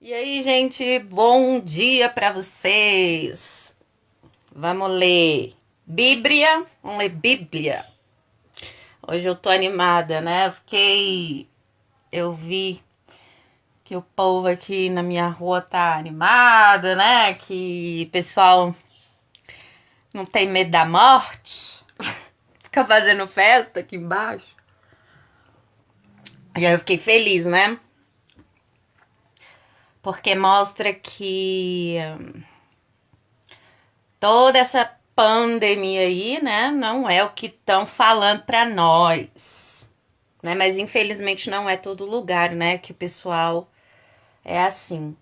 E aí, gente, bom dia para vocês. Vamos ler Bíblia, vamos ler Bíblia. Hoje eu tô animada, né? Eu vi que o povo aqui na minha rua tá animado, né? Que o pessoal não tem medo da morte. Fica fazendo festa aqui embaixo. E aí eu fiquei feliz, né? Porque mostra que toda essa pandemia aí, né, não é o que estão falando para nós, né? Mas infelizmente não é todo lugar, né, que o pessoal é assim.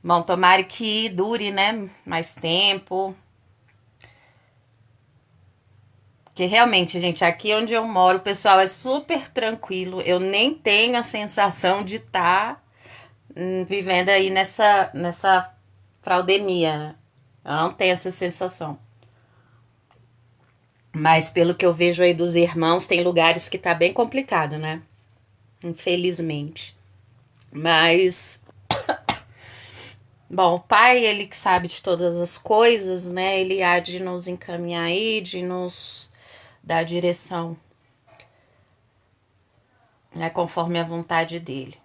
Bom, tomara que dure, né, mais tempo. Porque realmente, gente, aqui onde eu moro, o pessoal é super tranquilo. Eu nem tenho a sensação de estar vivendo aí nessa fraudemia, né? Eu não tenho essa sensação. Mas pelo que eu vejo aí dos irmãos, tem lugares que tá bem complicado, né? Infelizmente. Mas, bom, o Pai, ele que sabe de todas as coisas, né? Ele há de nos encaminhar aí, de nos dar direção, né? Conforme a vontade dele.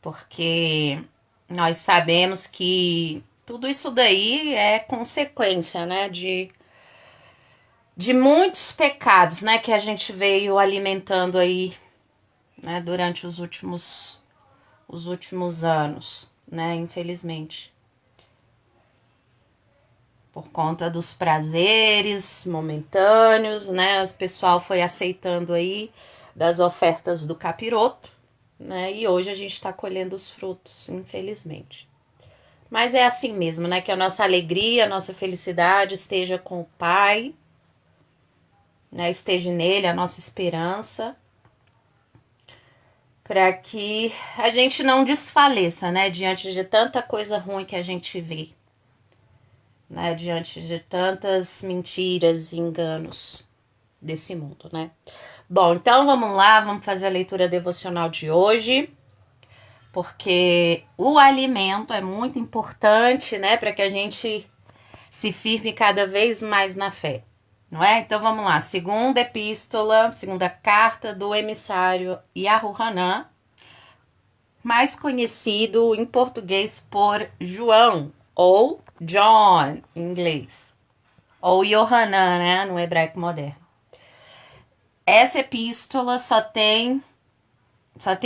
Porque nós sabemos que tudo isso daí é consequência, né? De muitos pecados, né? Que a gente veio alimentando aí, né? Durante os últimos anos, né? Infelizmente. Por conta dos prazeres momentâneos, né? O pessoal foi aceitando aí das ofertas do capiroto, né? E hoje a gente está colhendo os frutos, infelizmente. Mas é assim mesmo, né? Que a nossa alegria, a nossa felicidade esteja com o Pai, né? Esteja nele a nossa esperança, para que a gente não desfaleça, né? Diante de tanta coisa ruim que a gente vê, né? Diante de tantas mentiras e enganos desse mundo, né? Bom, então vamos lá, vamos fazer a leitura devocional de hoje, porque o alimento é muito importante, né, para que a gente se firme cada vez mais na fé, não é? Então vamos lá, segunda carta do emissário Yahu-Hanan, mais conhecido em português por João, ou John, em inglês, ou Yohanan, né, no hebraico moderno. Essa epístola só tem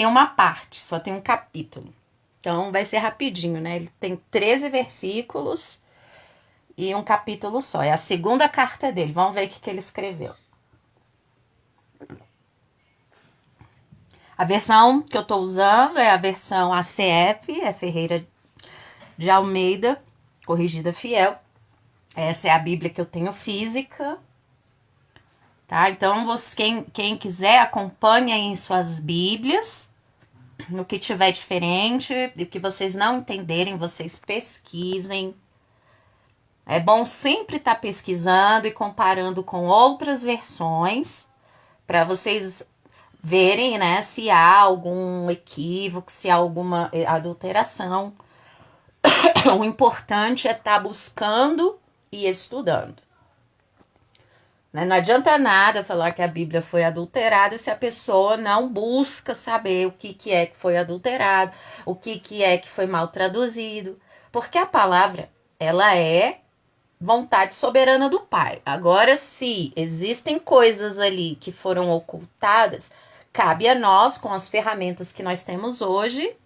uma parte, só tem um capítulo. Então vai ser rapidinho, né? Ele tem 13 versículos e um capítulo só. É a segunda carta dele. Vamos ver o que ele escreveu. A versão que eu tô usando é a versão ACF, é Ferreira de Almeida, corrigida fiel. Essa é a Bíblia que eu tenho física, tá? Então, quem quiser, acompanhe aí em suas Bíblias. No que tiver diferente, do que vocês não entenderem, vocês pesquisem. É bom sempre estar pesquisando e comparando com outras versões para vocês verem, né, se há algum equívoco, se há alguma adulteração. O importante é estar buscando e estudando. Não adianta nada falar que a Bíblia foi adulterada se a pessoa não busca saber o que é que foi adulterado, o que é que foi mal traduzido. Porque a palavra, ela é vontade soberana do Pai. Agora, se existem coisas ali que foram ocultadas, cabe a nós, com as ferramentas que nós temos hoje,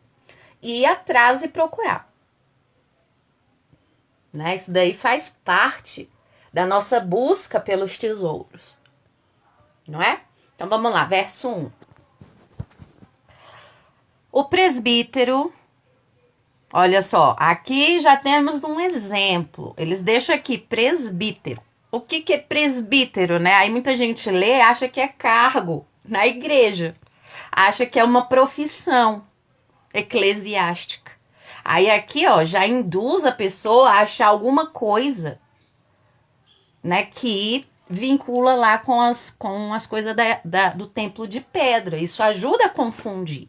ir atrás e procurar. Né? Isso daí faz parte da nossa busca pelos tesouros. Não é? Então vamos lá, verso 1. O presbítero, olha só, aqui já temos um exemplo. Eles deixam aqui presbítero. O que é presbítero, né? Aí muita gente lê e acha que é cargo na igreja. Acha que é uma profissão eclesiástica. Aí aqui, ó, já induz a pessoa a achar alguma coisa, né, que vincula lá com as coisas do templo de pedra. Isso ajuda a confundir.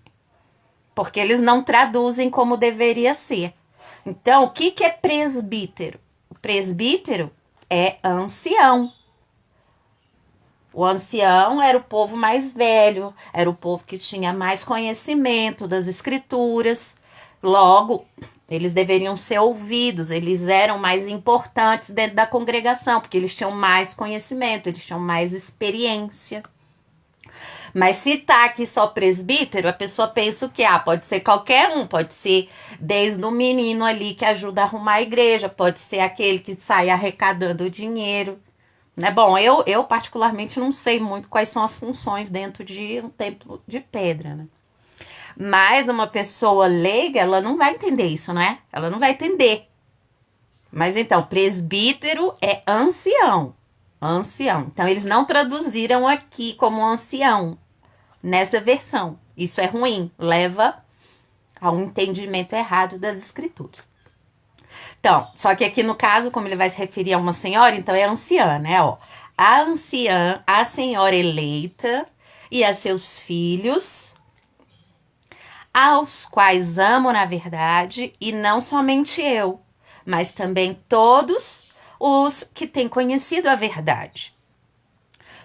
porque eles não traduzem como deveria ser. Então, o que é presbítero? O presbítero é ancião. O ancião era o povo mais velho, era o povo que tinha mais conhecimento das escrituras. Logo, eles deveriam ser ouvidos, eles eram mais importantes dentro da congregação, porque eles tinham mais conhecimento, eles tinham mais experiência. Mas se tá aqui só presbítero, a pessoa pensa o quê? Pode ser qualquer um, pode ser desde o menino ali que ajuda a arrumar a igreja, pode ser aquele que sai arrecadando o dinheiro. Né? Bom, eu particularmente não sei muito quais são as funções dentro de um templo de pedra, né? Mas uma pessoa leiga, ela não vai entender isso, né? Ela não vai entender. Mas então, presbítero é ancião. Ancião. Então, eles não traduziram aqui como ancião nessa versão. Isso é ruim, leva a um entendimento errado das escrituras. Então, só que aqui no caso, como ele vai se referir a uma senhora, então é anciã, né? Ó, a anciã, a senhora eleita e a seus filhos, aos quais amo na verdade, e não somente eu, mas também todos os que têm conhecido a verdade.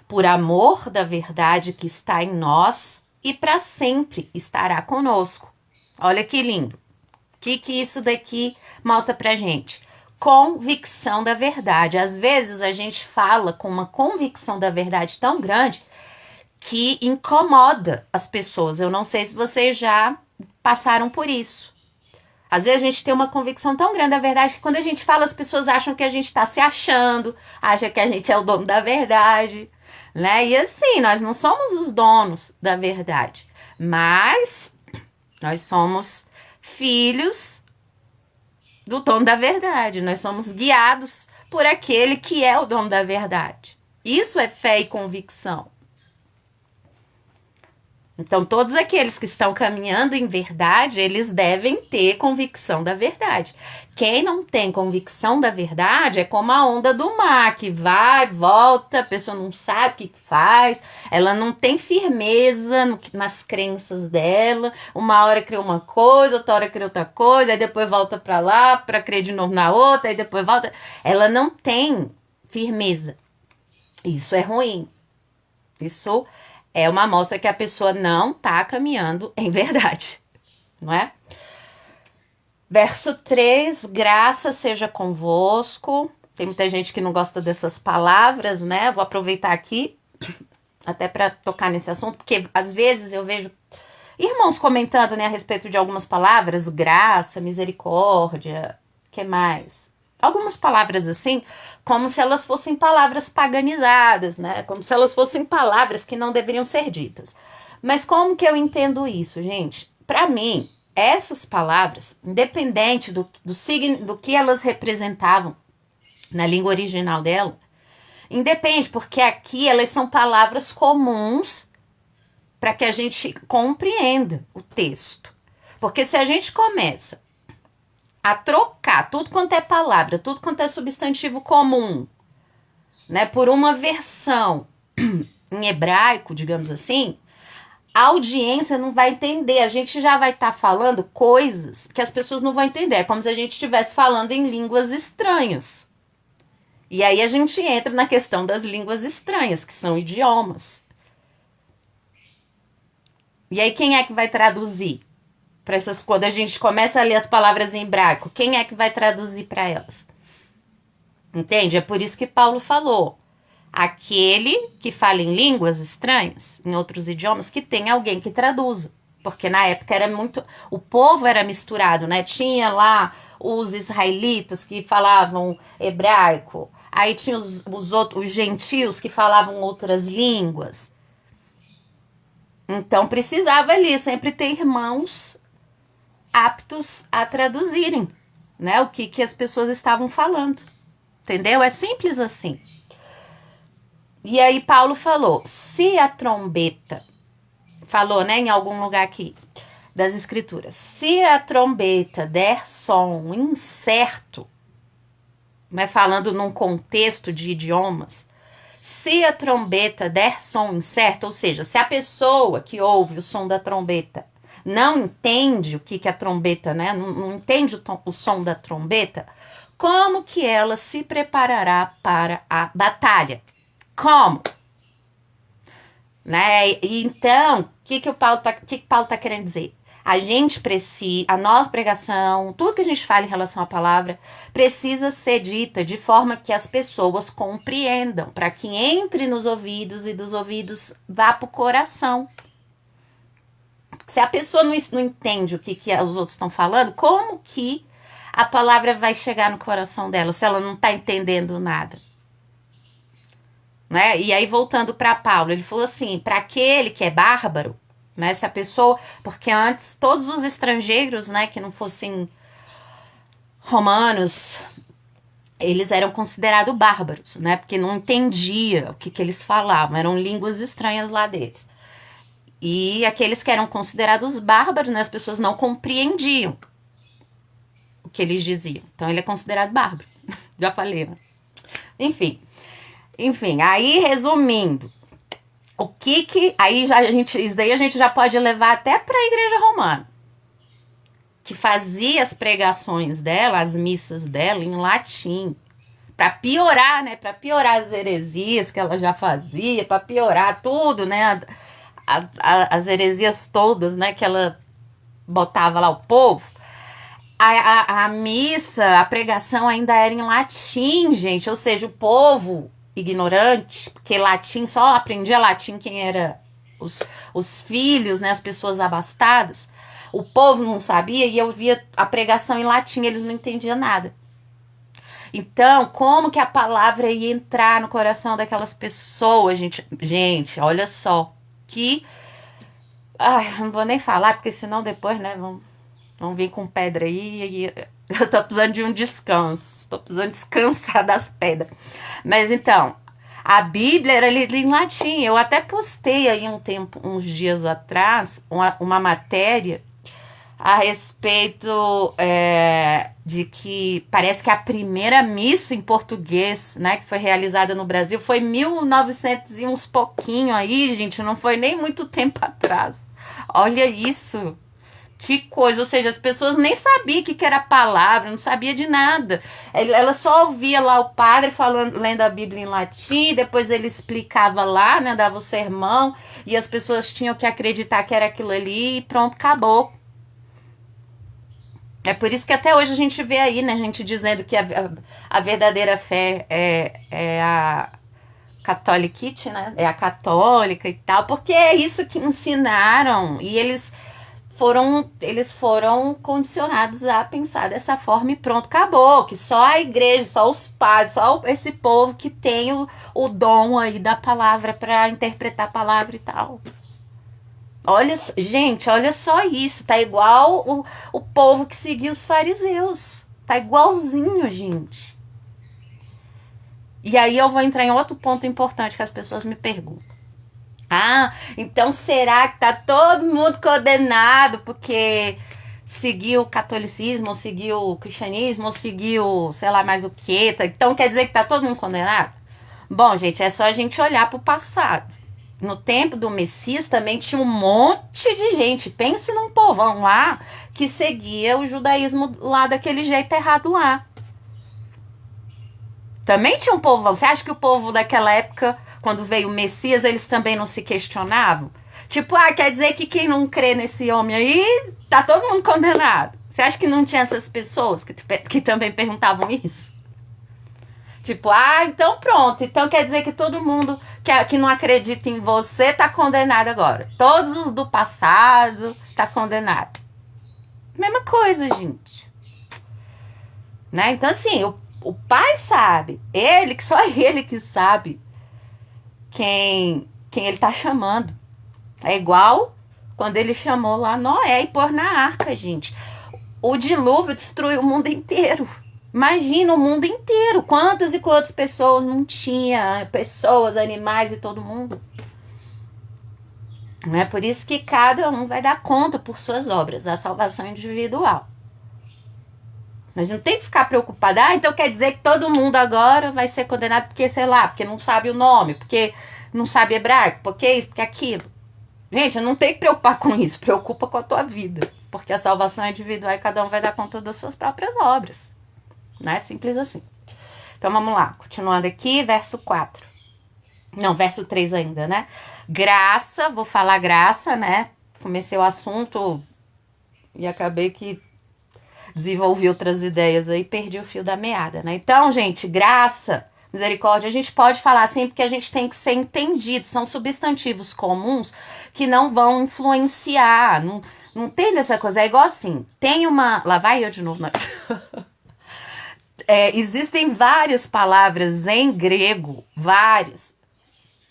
Por amor da verdade que está em nós e para sempre estará conosco. Olha que lindo. O que isso daqui mostra pra gente? Convicção da verdade. Às vezes a gente fala com uma convicção da verdade tão grande que incomoda as pessoas. Eu não sei se vocês já passaram por isso. Às vezes a gente tem uma convicção tão grande da verdade que quando a gente fala, as pessoas acham que a gente está se achando, acham que a gente é o dono da verdade, né? E assim, nós não somos os donos da verdade, mas nós somos filhos do dono da verdade. Nós somos guiados por aquele que é o dono da verdade. Isso é fé e convicção. Então, todos aqueles que estão caminhando em verdade, eles devem ter convicção da verdade. Quem não tem convicção da verdade é como a onda do mar, que vai, volta, a pessoa não sabe o que faz, ela não tem firmeza nas crenças dela, uma hora crê uma coisa, outra hora crê outra coisa, aí depois volta para lá, para crer de novo na outra, aí depois volta. Ela não tem firmeza. Isso é ruim. Isso é uma amostra que a pessoa não está caminhando em verdade, não é? Verso 3, graça seja convosco. Tem muita gente que não gosta dessas palavras, né? Vou aproveitar aqui até para tocar nesse assunto, porque às vezes eu vejo irmãos comentando, né, a respeito de algumas palavras, graça, misericórdia, que mais? Algumas palavras assim, como se elas fossem palavras paganizadas, né? Como se elas fossem palavras que não deveriam ser ditas. Mas como que eu entendo isso, gente? Para mim, essas palavras, independente do signo, do que elas representavam na língua original dela, independe, porque aqui elas são palavras comuns para que a gente compreenda o texto. Porque se a gente começa a trocar tudo quanto é palavra, tudo quanto é substantivo comum, né, por uma versão em hebraico, digamos assim, a audiência não vai entender. A gente já vai estar falando coisas que as pessoas não vão entender. É como se a gente estivesse falando em línguas estranhas. E aí a gente entra na questão das línguas estranhas, que são idiomas. E aí quem é que vai traduzir? Quando a gente começa a ler as palavras em hebraico, quem é que vai traduzir para elas? Entende? É por isso que Paulo falou, aquele que fala em línguas estranhas, em outros idiomas, que tem alguém que traduza. Porque na época era muito... O povo era misturado, né? Tinha lá os israelitas que falavam hebraico, aí tinha os gentios que falavam outras línguas. Então precisava ali sempre ter irmãos aptos a traduzirem, né, o que as pessoas estavam falando, entendeu? É simples assim. E aí Paulo falou, se a trombeta, falou, né, em algum lugar aqui das escrituras, se a trombeta der som incerto, mas falando num contexto de idiomas, se a trombeta der som incerto, ou seja, se a pessoa que ouve o som da trombeta não entende o que é trombeta, né? Não entende o som da trombeta, como que ela se preparará para a batalha? Como? Né? E então, o que o Paulo tá querendo dizer? A gente precisa, a nossa pregação, tudo que a gente fala em relação à palavra, precisa ser dita de forma que as pessoas compreendam, para que entre nos ouvidos e dos ouvidos vá para o coração. Se a pessoa não entende o que os outros estão falando, como que a palavra vai chegar no coração dela, se ela não está entendendo nada? Né? E aí, voltando para Paulo, ele falou assim, para aquele que é bárbaro, né, se a pessoa, porque antes todos os estrangeiros, né, que não fossem romanos, eles eram considerados bárbaros, né, porque não entendia o que eles falavam, eram línguas estranhas lá deles. E aqueles que eram considerados bárbaros, né, as pessoas não compreendiam o que eles diziam. Então ele é considerado bárbaro. Já falei, né? Enfim, aí resumindo, aí isso daí a gente já pode levar até para a igreja romana, que fazia as pregações dela, as missas dela em latim, para piorar, né, para piorar as heresias que ela já fazia, para piorar tudo, né, as heresias todas, né, que ela botava lá o povo. A missa, a pregação ainda era em latim, gente, ou seja, o povo ignorante, porque latim, só aprendia latim quem era os filhos, né, as pessoas abastadas. O povo não sabia e eu via a pregação em latim, eles não entendiam nada. Então, como que a palavra ia entrar no coração daquelas pessoas, gente? Gente, olha só, que... Ai, não vou nem falar, porque senão depois, né, vão vir com pedra aí e eu tô precisando de um descanso. Tô precisando descansar das pedras. Mas então, a Bíblia era lida em latim. Eu até postei aí uns dias atrás, uma matéria a respeito de que parece que a primeira missa em português, né, que foi realizada no Brasil, foi 1900 e uns pouquinho aí, gente. Não foi nem muito tempo atrás. Olha isso. Que coisa, ou seja, as pessoas nem sabiam o que era a palavra, não sabia de nada. Ela só ouvia lá o padre falando, lendo a Bíblia em latim, depois ele explicava lá, né, dava o sermão, e as pessoas tinham que acreditar que era aquilo ali e pronto, acabou. É por isso que até hoje a gente vê aí, né, gente dizendo que a verdadeira fé é a catoliquite, né, é a católica e tal, porque é isso que ensinaram, e eles foram condicionados a pensar dessa forma e pronto, acabou, que só a igreja, só os padres, só esse povo que tem o dom aí da palavra para interpretar a palavra e tal. Olha, gente, olha só isso, tá igual o povo que seguia os fariseus, tá igualzinho, gente. E aí eu vou entrar em outro ponto importante que as pessoas me perguntam. Ah, então será que tá todo mundo condenado porque seguiu o catolicismo, ou seguiu o cristianismo, ou seguiu sei lá mais o que? Então quer dizer que tá todo mundo condenado? Bom, gente, é só a gente olhar pro passado. No tempo do Messias também tinha um monte de gente. Pense num povão lá que seguia o judaísmo lá daquele jeito errado lá. Também tinha um povão. Você acha que o povo daquela época, quando veio o Messias, eles também não se questionavam? Tipo, quer dizer que quem não crê nesse homem aí, tá todo mundo condenado. Você acha que não tinha essas pessoas que também perguntavam isso? Tipo, então pronto. Então quer dizer que todo mundo que não acredita em você tá condenado agora. Todos os do passado tá condenado. Mesma coisa, gente. Né? Então, assim, o pai sabe. Só ele que sabe quem ele tá chamando. É igual quando ele chamou lá Noé e pôr na arca, gente. O dilúvio destruiu o mundo inteiro. Imagina o mundo inteiro. Quantas e quantas pessoas não tinha? Pessoas, animais e todo mundo. Não é por isso que cada um vai dar conta por suas obras. A salvação individual. Mas não tem que ficar preocupado. Então quer dizer que todo mundo agora vai ser condenado porque, sei lá, porque não sabe o nome, porque não sabe hebraico, porque isso, porque aquilo. Gente, não tem que preocupar com isso, preocupa com a tua vida. Porque a salvação é individual e cada um vai dar conta das suas próprias obras. Né? Simples assim. Então vamos lá, continuando aqui, verso 4. Não, verso 3 ainda, né? Graça, vou falar graça, né? Comecei o assunto e acabei que desenvolvi outras ideias aí, perdi o fio da meada, né? Então, gente, graça, misericórdia, a gente pode falar assim porque a gente tem que ser entendido. São substantivos comuns que não vão influenciar. Não tem dessa coisa. É igual assim, tem uma... Lá vai eu de novo, né? Existem várias palavras em grego, várias.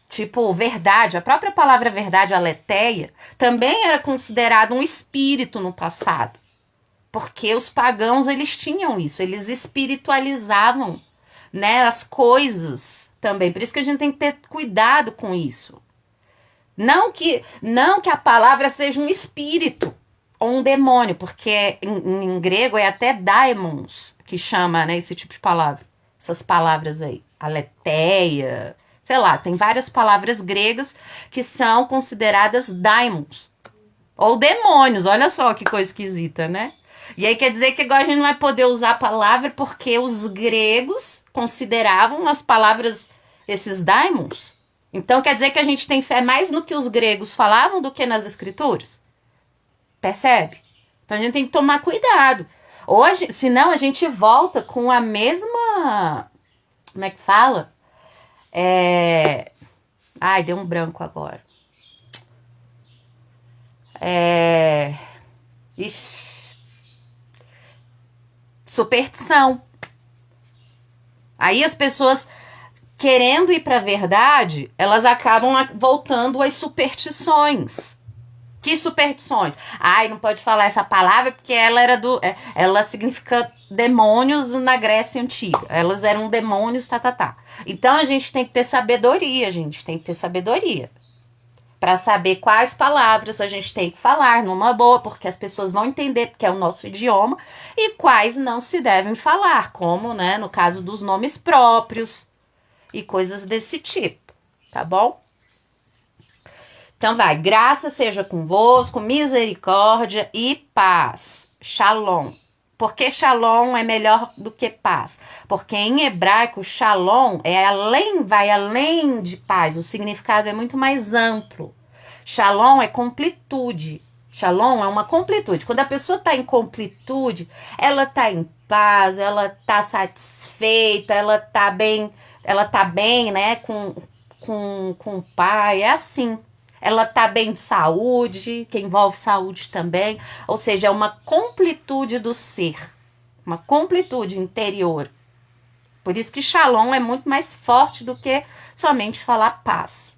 Tipo, verdade, a própria palavra verdade, aletheia, também era considerado um espírito no passado. Porque os pagãos, eles tinham isso, eles espiritualizavam, né, as coisas também. Por isso que a gente tem que ter cuidado com isso. Não que a palavra seja um espírito ou um demônio, porque em grego é até daimons que chama, né, esse tipo de palavra. Essas palavras aí, aletheia, sei lá, tem várias palavras gregas que são consideradas daimons ou demônios. Olha só que coisa esquisita, né? E aí quer dizer que agora a gente não vai poder usar a palavra porque os gregos consideravam as palavras, esses daimons. Então quer dizer que a gente tem fé mais no que os gregos falavam do que nas escrituras? Percebe? Então a gente tem que tomar cuidado. Hoje, senão a gente volta com a mesma... Como é que fala? Ai, deu um branco agora. Superstição. Aí as pessoas, querendo ir para a verdade, elas acabam voltando às superstições. Que superstições? Ai, não pode falar essa palavra porque ela significa demônios na Grécia Antiga. Elas eram demônios, tá. Então a gente tem que ter sabedoria, para saber quais palavras a gente tem que falar numa boa, porque as pessoas vão entender porque é o nosso idioma, e quais não se devem falar, como, né, no caso dos nomes próprios e coisas desse tipo, tá bom? Então vai, graça seja convosco, misericórdia e paz. Shalom. Por que shalom é melhor do que paz? Porque em hebraico, shalom vai além de paz. O significado é muito mais amplo. Shalom é completude. Shalom é uma completude. Quando a pessoa está em completude, ela está em paz, ela está satisfeita, ela está bem, né, com o pai. É assim. Ela tá bem de saúde, que envolve saúde também. Ou seja, é uma completude do ser. Uma completude interior. Por isso que Shalom é muito mais forte do que somente falar paz.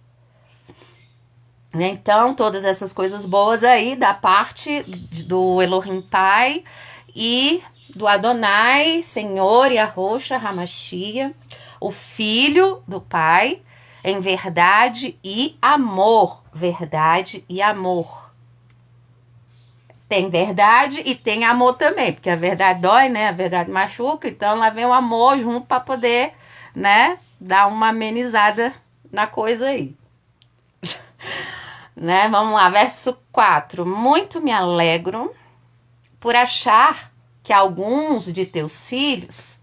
Então, todas essas coisas boas aí da parte do Elohim Pai e do Adonai, Senhor, Yahushua HaMashiach, o Filho do Pai, em verdade e amor. Verdade e amor. Tem verdade e tem amor também, porque a verdade dói, né? A verdade machuca, então lá vem o amor junto para poder, né, dar uma amenizada na coisa aí. Né? Vamos lá, verso 4. Muito me alegro por achar que alguns de teus filhos,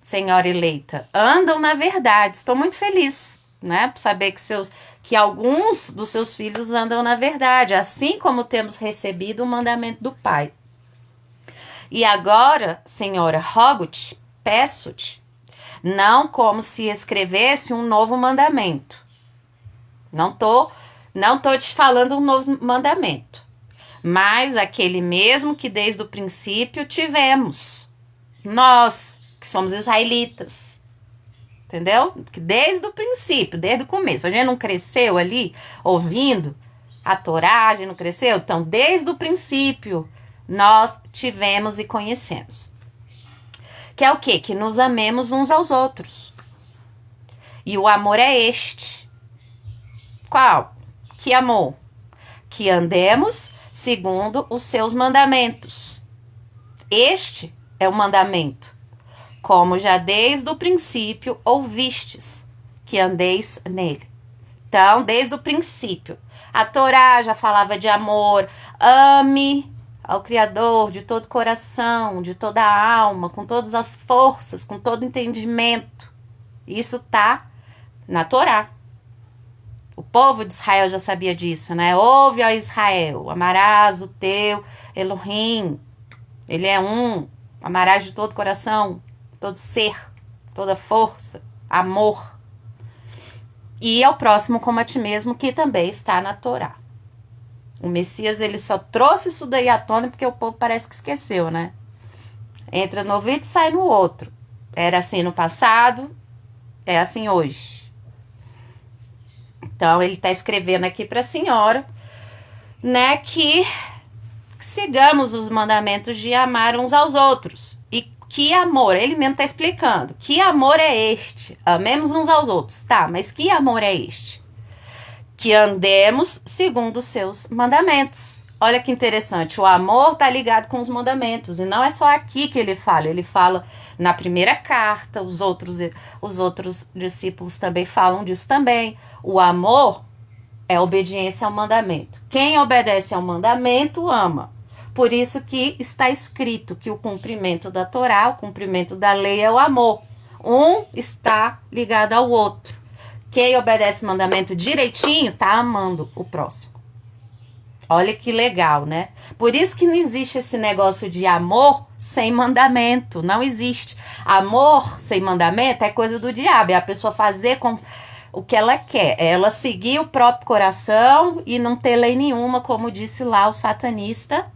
Senhora eleita, andam na verdade. Estou muito feliz, né, por saber que alguns dos seus filhos andam na verdade, assim como temos recebido o mandamento do Pai. E agora, Senhora, rogo-te, peço-te, não como se escrevesse um novo mandamento. Não tô te falando um novo mandamento, mas aquele mesmo que desde o princípio tivemos. Nós, que somos israelitas. Entendeu? Que desde o princípio, desde o começo. A gente não cresceu ali ouvindo a Torá, a gente não cresceu? Então, desde o princípio, nós tivemos e conhecemos. Que é o quê? Que nos amemos uns aos outros. E o amor é este. Qual? Que amor? Que andemos segundo os seus mandamentos. Este é o mandamento. Como já desde o princípio ouvistes, que andeis nele. Então, desde o princípio, a Torá já falava de amor. Ame ao Criador de todo coração, de toda a alma, com todas as forças, com todo entendimento. Isso tá na Torá. O povo de Israel já sabia disso, né? Ouve, ó Israel, amarás o teu Elohim. Ele é um. Amarás de todo coração, todo ser, toda força, amor. E ao próximo como a ti mesmo, que também está na Torá. O Messias, ele só trouxe isso daí à tona porque o povo parece que esqueceu, né? Entra no ouvido e sai no outro. Era assim no passado, é assim hoje. Então, ele está escrevendo aqui para a senhora, né, que sigamos os mandamentos de amar uns aos outros. E que amor? Ele mesmo está explicando. Que amor é este? Amemos uns aos outros. Tá, mas que amor é este? Que andemos segundo os seus mandamentos. Olha que interessante, o amor está ligado com os mandamentos, e não é só aqui que ele fala na primeira carta, os outros discípulos também falam disso também. O amor é obediência ao mandamento. Quem obedece ao mandamento ama. Por isso que está escrito que o cumprimento da Torá, o cumprimento da lei é o amor. Um está ligado ao outro. Quem obedece o mandamento direitinho está amando o próximo. Olha que legal, né? Por isso que não existe esse negócio de amor sem mandamento. Não existe. Amor sem mandamento é coisa do diabo. É a pessoa fazer com o que ela quer. É ela seguir o próprio coração e não ter lei nenhuma, como disse lá o satanista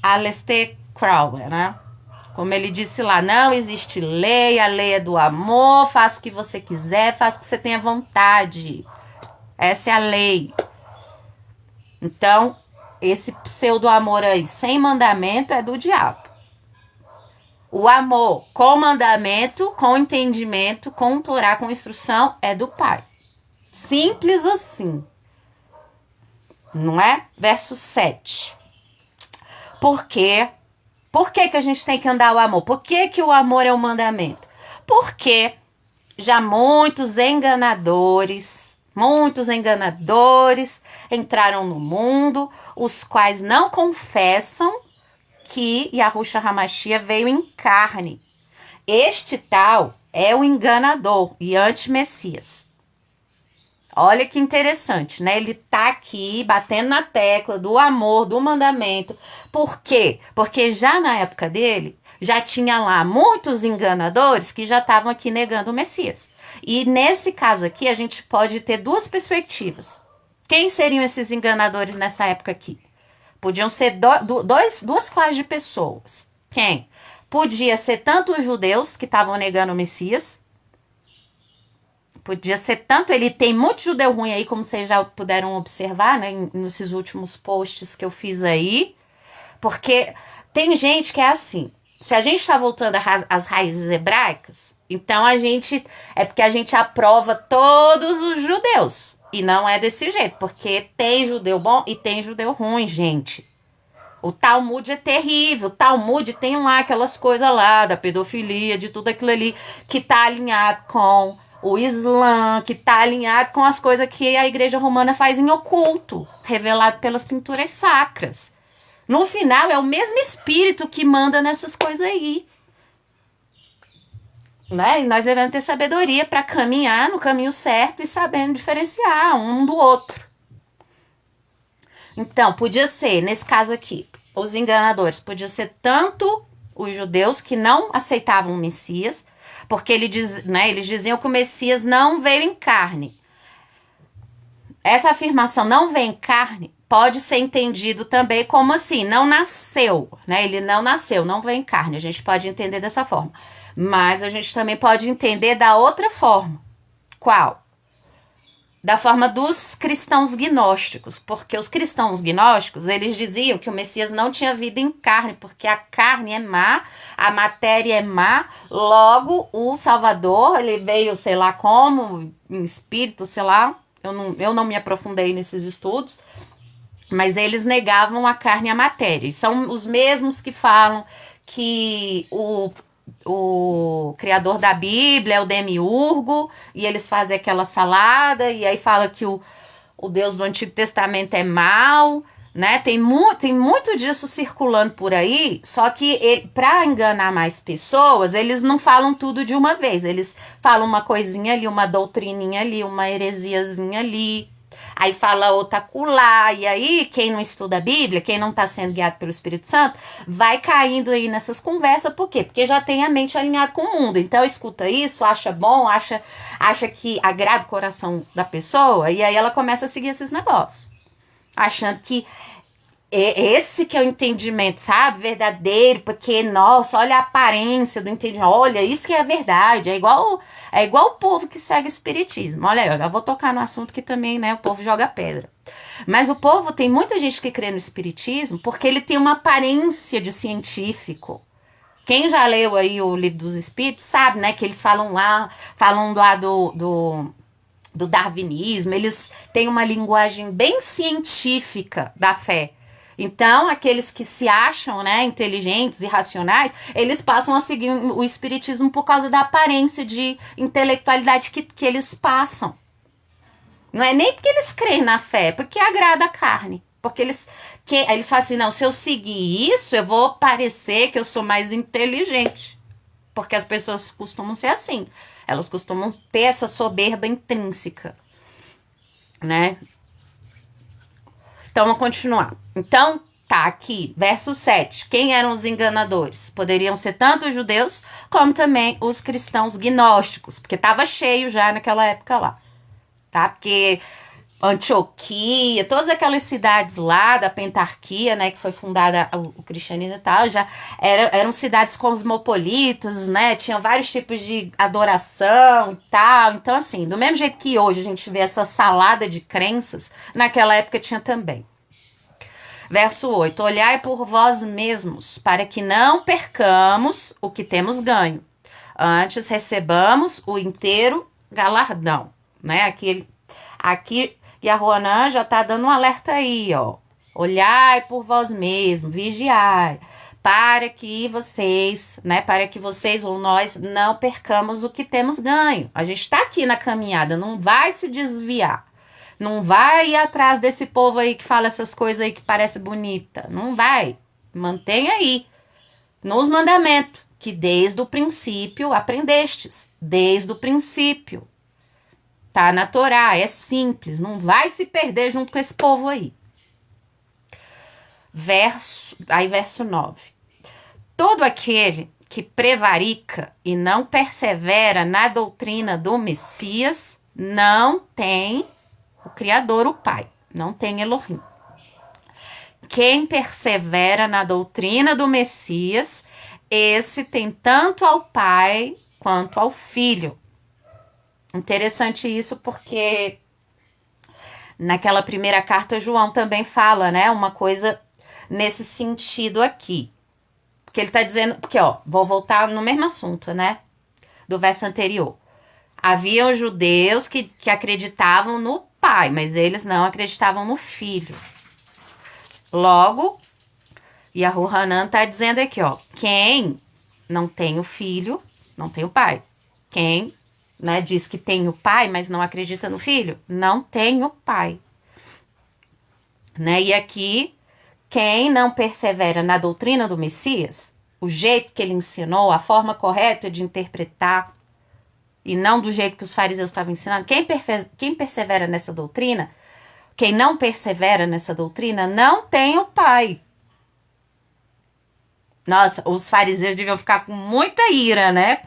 Aleister Crowley, né? Como ele disse lá, não existe lei, a lei é do amor, faça o que você quiser, faça o que você tenha vontade. Essa é a lei. Então, esse pseudo-amor aí, sem mandamento, é do diabo. O amor com mandamento, com entendimento, com Torá, com instrução, é do Pai. Simples assim. Não é? Verso 7. Por quê? Por que que a gente tem que andar o amor? Por que que o amor é o mandamento? Porque já muitos enganadores entraram no mundo, os quais não confessam que Yahushua HaMashiach veio em carne. Este tal é o enganador e anti-messias. Olha que interessante, né? Ele tá aqui batendo na tecla do amor, do mandamento. Por quê? Porque já na época dele, já tinha lá muitos enganadores que já estavam aqui negando o Messias. E nesse caso aqui, a gente pode ter duas perspectivas. Quem seriam esses enganadores nessa época aqui? Podiam ser duas classes de pessoas. Quem? Podia ser tanto os judeus que estavam negando o Messias. Podia ser tanto, ele tem muito judeu ruim aí, como vocês já puderam observar, né, nesses últimos posts que eu fiz aí. Porque tem gente que é assim, se a gente está voltando às raízes hebraicas, então é porque a gente aprova todos os judeus. E não é desse jeito, porque tem judeu bom e tem judeu ruim, gente. O Talmud é terrível, o Talmud tem lá aquelas coisas lá, da pedofilia, de tudo aquilo ali, que tá alinhado com o Islã, que tá alinhado com as coisas que a Igreja Romana faz em oculto, revelado pelas pinturas sacras. No final, é o mesmo espírito que manda nessas coisas aí. Né? E nós devemos ter sabedoria para caminhar no caminho certo e sabendo diferenciar um do outro. Então, podia ser, nesse caso aqui, os enganadores, podia ser tanto os judeus que não aceitavam o Messias, porque eles diziam que o Messias não veio em carne. Essa afirmação não veio em carne pode ser entendido também como assim, não nasceu, né? Ele não nasceu, não veio em carne. A gente pode entender dessa forma. Mas a gente também pode entender da outra forma. Qual? Da forma dos cristãos gnósticos, porque os cristãos gnósticos, eles diziam que o Messias não tinha vindo em carne, porque a carne é má, a matéria é má, logo o Salvador, ele veio, sei lá como, em espírito, sei lá, eu não me aprofundei nesses estudos, mas eles negavam a carne e a matéria, e são os mesmos que falam que o criador da Bíblia é o demiurgo, e eles fazem aquela salada, e aí fala que o Deus do Antigo Testamento é mau, né? Tem muito disso circulando por aí, só que para enganar mais pessoas, eles não falam tudo de uma vez, eles falam uma coisinha ali, uma doutrininha ali, uma heresiazinha ali, aí fala outra acolá, e aí quem não estuda a Bíblia, quem não está sendo guiado pelo Espírito Santo, vai caindo aí nessas conversas, por quê? Porque já tem a mente alinhada com o mundo, então escuta isso, acha bom, acha que agrada o coração da pessoa, e aí ela começa a seguir esses negócios, achando que esse que é o entendimento, sabe? Verdadeiro, porque, nossa, olha a aparência do entendimento, olha, isso que é a verdade, é igual o povo que segue o espiritismo. Olha aí, eu já vou tocar no assunto que também, né, o povo joga pedra. Mas o povo, tem muita gente que crê no espiritismo porque ele tem uma aparência de científico. Quem já leu aí o Livro dos Espíritos sabe, né, que eles falam lá do darwinismo, eles têm uma linguagem bem científica da fé. Então, aqueles que se acham, né, inteligentes e racionais, eles passam a seguir o espiritismo por causa da aparência de intelectualidade que eles passam. Não é nem porque eles creem na fé, é porque agrada a carne. Porque eles falam assim, não, se eu seguir isso, eu vou parecer que eu sou mais inteligente. Porque as pessoas costumam ser assim. Elas costumam ter essa soberba intrínseca, né? Então, vamos continuar. Então, tá aqui, verso 7. Quem eram os enganadores? Poderiam ser tanto os judeus, como também os cristãos gnósticos, porque estava cheio já naquela época lá, tá? Porque Antioquia, todas aquelas cidades lá da Pentarquia, né, que foi fundada o cristianismo e tal, já eram cidades cosmopolitas, né, tinham vários tipos de adoração e tal, então assim, do mesmo jeito que hoje a gente vê essa salada de crenças, naquela época tinha também. Verso 8, olhai por vós mesmos, para que não percamos o que temos ganho, antes recebamos o inteiro galardão, né, aqui e a Ruanã já tá dando um alerta aí, ó. Olhai por vós mesmos, vigiai, para que vocês ou nós não percamos o que temos ganho. A gente tá aqui na caminhada, não vai se desviar. Não vai ir atrás desse povo aí que fala essas coisas aí que parece bonita. Não vai. Mantenha aí. Nos mandamentos, que desde o princípio aprendestes. Desde o princípio. Tá na Torá, é simples, não vai se perder junto com esse povo aí. Verso 9. Todo aquele que prevarica e não persevera na doutrina do Messias, não tem o Criador, o Pai, não tem Elohim. Quem persevera na doutrina do Messias, esse tem tanto ao Pai quanto ao Filho. Interessante isso porque naquela primeira carta João também fala, né, uma coisa nesse sentido aqui. Porque ele tá dizendo, porque ó, vou voltar no mesmo assunto, né, do verso anterior. Havia judeus que acreditavam no Pai, mas eles não acreditavam no Filho. Logo, Yahu Hanan tá dizendo aqui, ó, quem não tem o Filho, não tem o Pai. Quem né, diz que tem o pai, mas não acredita no filho, não tem o pai. Né? E aqui, quem não persevera na doutrina do Messias, o jeito que ele ensinou, a forma correta de interpretar, e não do jeito que os fariseus estavam ensinando, quem persevera nessa doutrina, quem não persevera nessa doutrina, não tem o pai. Nossa, os fariseus deviam ficar com muita ira, né?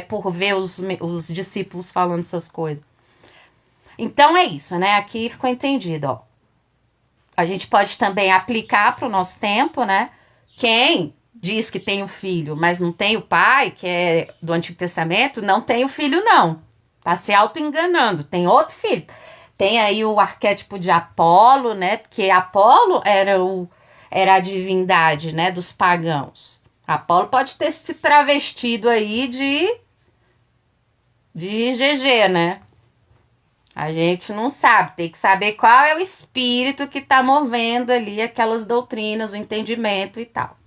Por ver os discípulos falando essas coisas. Então é isso, né? Aqui ficou entendido, ó. A gente pode também aplicar para o nosso tempo, né? Quem diz que tem o filho, mas não tem o pai, que é do Antigo Testamento, não tem o filho, não. Tá se auto-enganando, tem outro filho. Tem aí o arquétipo de Apolo, né? Porque Apolo era a divindade, né, dos pagãos. Apolo pode ter se travestido aí de GG, né? A gente não sabe, tem que saber qual é o espírito que tá movendo ali aquelas doutrinas, o entendimento e tal.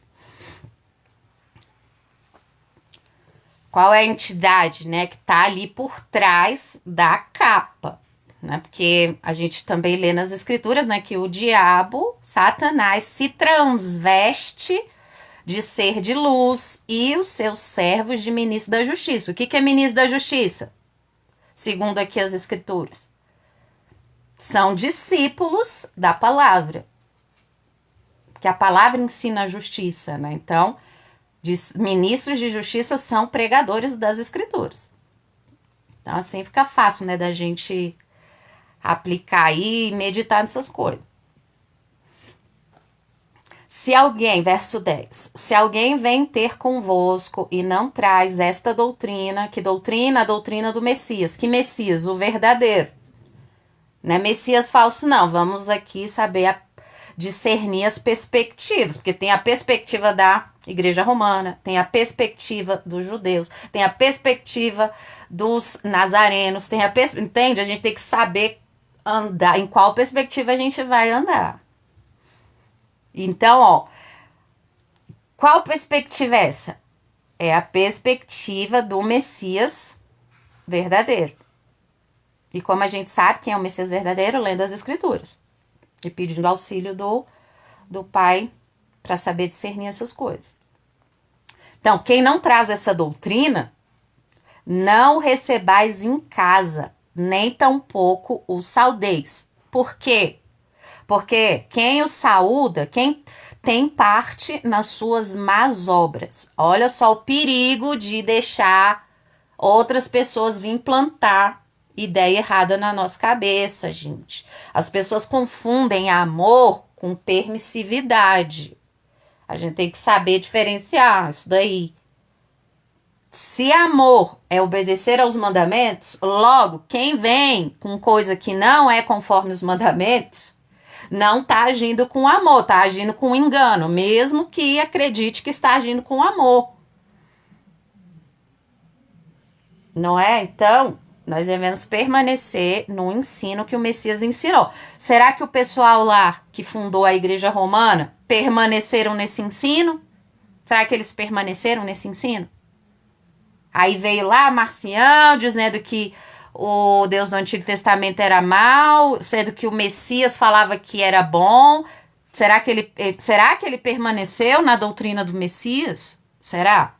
Qual é a entidade, né, que está ali por trás da capa, né? Porque a gente também lê nas escrituras, né, que o diabo, Satanás, se transveste de ser de luz e os seus servos de ministro da justiça. O que é ministro da justiça? Segundo aqui as escrituras. São discípulos da palavra. Porque a palavra ensina a justiça, né? Então, ministros de justiça são pregadores das escrituras. Então, assim fica fácil, né, da gente aplicar aí e meditar nessas coisas. Se alguém, verso 10, se alguém vem ter convosco e não traz esta doutrina, que doutrina? A doutrina do Messias. Que Messias? O verdadeiro. Não é Messias falso, não. Vamos aqui saber discernir as perspectivas, porque tem a perspectiva da Igreja Romana, tem a perspectiva dos judeus, tem a perspectiva dos nazarenos, tem entende? A gente tem que saber andar, em qual perspectiva a gente vai andar. Então, ó, qual perspectiva é essa? É a perspectiva do Messias verdadeiro. E como a gente sabe quem é o Messias verdadeiro? Lendo as escrituras e pedindo auxílio do Pai para saber discernir essas coisas. Então, quem não traz essa doutrina, não recebais em casa, nem tampouco o saudeis. Por quê? Porque quem o saúda, quem tem parte nas suas más obras. Olha só o perigo de deixar outras pessoas vir plantar ideia errada na nossa cabeça, gente. As pessoas confundem amor com permissividade. A gente tem que saber diferenciar isso daí. Se amor é obedecer aos mandamentos, logo, quem vem com coisa que não é conforme os mandamentos, não está agindo com amor, está agindo com engano, mesmo que acredite que está agindo com amor. Não é? Então, nós devemos permanecer no ensino que o Messias ensinou. Será que o pessoal lá que fundou a Igreja Romana permaneceram nesse ensino? Será que eles permaneceram nesse ensino? Aí veio lá Marcião dizendo que o Deus do Antigo Testamento era mau, sendo que o Messias falava que era bom. Será que ele permaneceu na doutrina do Messias? Será?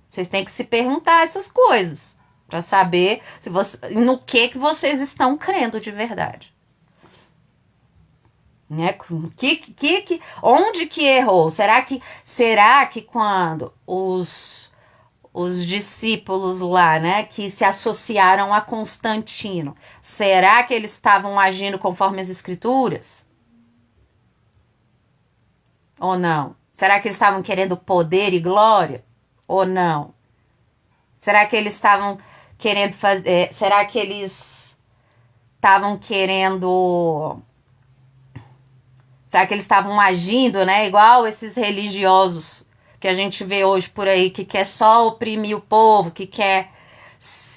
Vocês têm que se perguntar essas coisas para saber no que vocês estão crendo de verdade. Né? Onde que errou? Será que quando os discípulos lá, né, que se associaram a Constantino, será que eles estavam agindo conforme as escrituras? Ou não? Será que eles estavam querendo poder e glória? Ou não? Será que eles estavam querendo fazer... será que eles estavam querendo... Será que eles estavam agindo, né, igual esses religiosos que a gente vê hoje por aí, que quer só oprimir o povo, que quer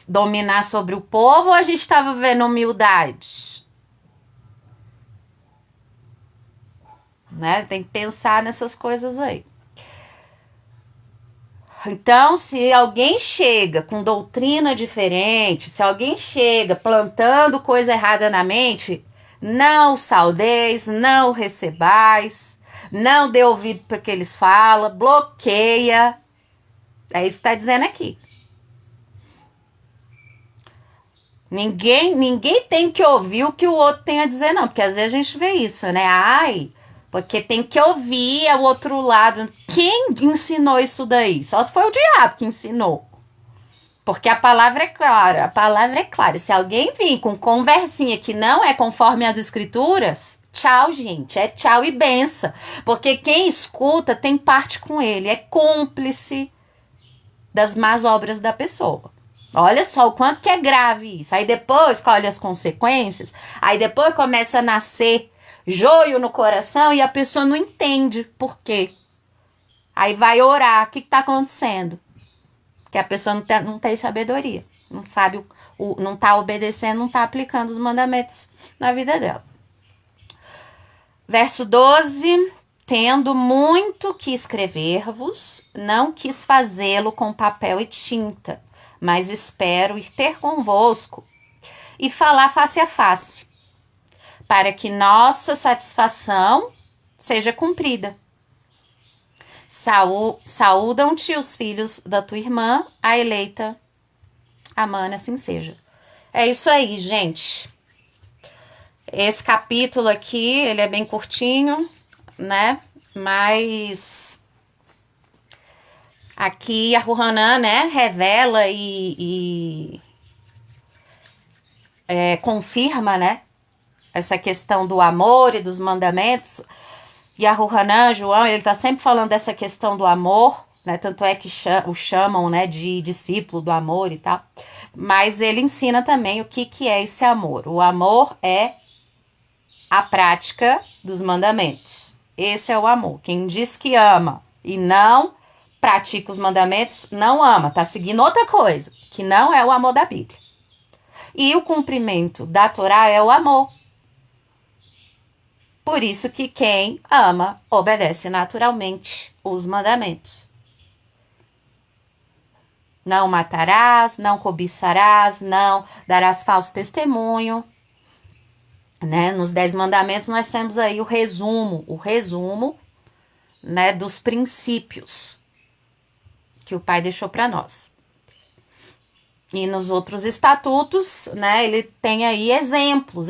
dominar sobre o povo, ou a gente estava vendo humildade? Né? Tem que pensar nessas coisas aí. Então, se alguém chega com doutrina diferente, se alguém chega plantando coisa errada na mente, não saudeis, não recebais, não dê ouvido para o que eles falam, bloqueia. É isso que está dizendo aqui. Ninguém tem que ouvir o que o outro tem a dizer, não. Porque às vezes a gente vê isso, né? Ai, porque tem que ouvir o outro lado. Quem ensinou isso daí? Só se foi o diabo que ensinou. Porque a palavra é clara. A palavra é clara. Se alguém vir com conversinha que não é conforme as escrituras... Tchau, gente. É tchau e benção. Porque quem escuta tem parte com ele. É cúmplice das más obras da pessoa. Olha só o quanto que é grave isso. Aí depois colhe as consequências. Aí depois começa a nascer joio no coração e a pessoa não entende por quê. Aí vai orar. O que está acontecendo? Porque a pessoa não tem sabedoria. Não sabe, não está obedecendo, não está aplicando os mandamentos na vida dela. Verso 12, tendo muito que escrever-vos, não quis fazê-lo com papel e tinta, mas espero ir ter convosco e falar face a face, para que nossa satisfação seja cumprida. Saúdam-te os filhos da tua irmã, a eleita Amana, assim seja. É isso aí, gente. Esse capítulo aqui, ele é bem curtinho, né? Mas aqui a Ruhanan, né, revela e confirma, né, essa questão do amor e dos mandamentos. E a Ruhanan, João, ele tá sempre falando dessa questão do amor, né? Tanto é que o chamam, né, de discípulo do amor e tal. Mas ele ensina também o que é esse amor. O amor é a prática dos mandamentos. Esse é o amor. Quem diz que ama e não pratica os mandamentos, não ama. Tá seguindo outra coisa, que não é o amor da Bíblia. E o cumprimento da Torá é o amor. Por isso que quem ama obedece naturalmente os mandamentos. Não matarás, não cobiçarás, não darás falso testemunho. Né? Nos 10 mandamentos nós temos aí o resumo, né, dos princípios que o Pai deixou para nós. E nos outros estatutos, né, ele tem aí exemplos,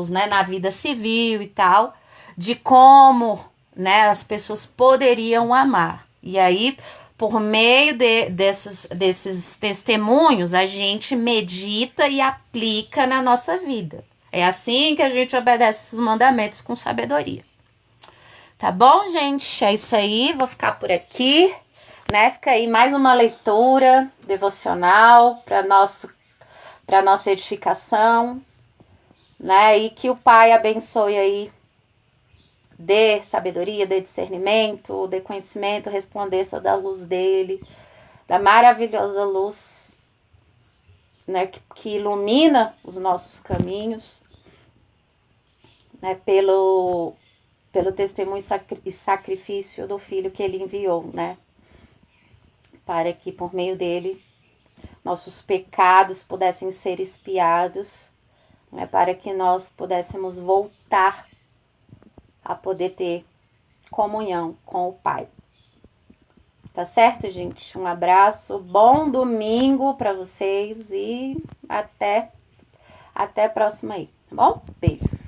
né, na vida civil e tal, de como, né, as pessoas poderiam amar. E aí, por meio desses testemunhos, a gente medita e aplica na nossa vida. É assim que a gente obedece os mandamentos com sabedoria. Tá bom, gente? É isso aí. Vou ficar por aqui, né? Fica aí mais uma leitura devocional para nossa edificação, né? E que o Pai abençoe aí, dê sabedoria, dê discernimento, dê conhecimento, resplandeça da luz dele, da maravilhosa luz, né, que ilumina os nossos caminhos, né, pelo testemunho e sacrifício do Filho que ele enviou, né, para que por meio dele nossos pecados pudessem ser expiados, né, para que nós pudéssemos voltar a poder ter comunhão com o Pai. Tá certo, gente? Um abraço, bom domingo para vocês e até a próxima aí, tá bom? Beijo.